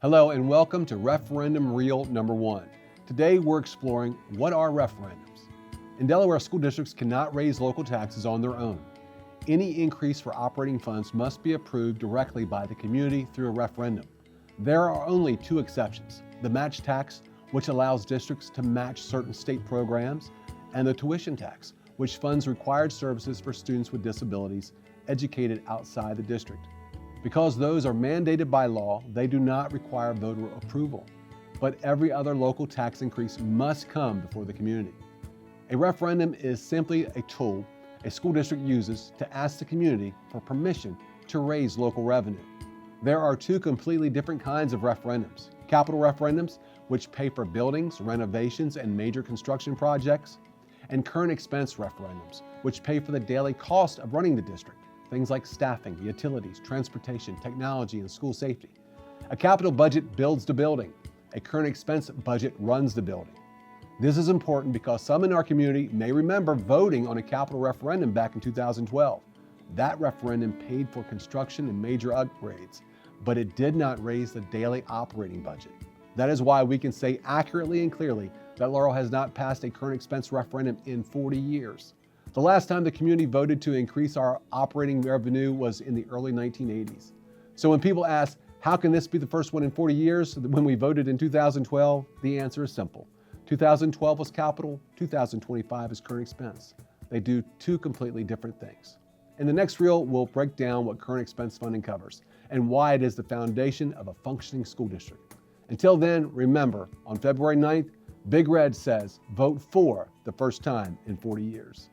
Hello and welcome to Referendum Reel number 1. Today we're exploring what are referendums. In Delaware, school districts cannot raise local taxes on their own. Any increase for operating funds must be approved directly by the community through a referendum. There are only two exceptions: the match tax, which allows districts to match certain state programs, and the tuition tax, which funds required services for students with disabilities educated outside the district. Because those are mandated by law, they do not require voter approval. But every other local tax increase must come before the community. A referendum is simply a tool a school district uses to ask the community for permission to raise local revenue. There are two completely different kinds of referendums: capital referendums, which pay for buildings, renovations, and major construction projects, and current expense referendums, which pay for the daily cost of running the district. Things like staffing, utilities, transportation, technology, and school safety. A capital budget builds the building. A current expense budget runs the building. This is important because some in our community may remember voting on a capital referendum back in 2012. That referendum paid for construction and major upgrades, but it did not raise the daily operating budget. That is why we can say accurately and clearly that Laurel has not passed a current expense referendum in 40 years. The last time the community voted to increase our operating revenue was in the early 1980s. So when people ask, how can this be the first one in 40 years when we voted in 2012? The answer is simple. 2012 was capital, 2025 is current expense. They do two completely different things. In the next reel, we'll break down what current expense funding covers and why it is the foundation of a functioning school district. Until then, remember, on February 9th, Big Red says, vote for the first time in 40 years.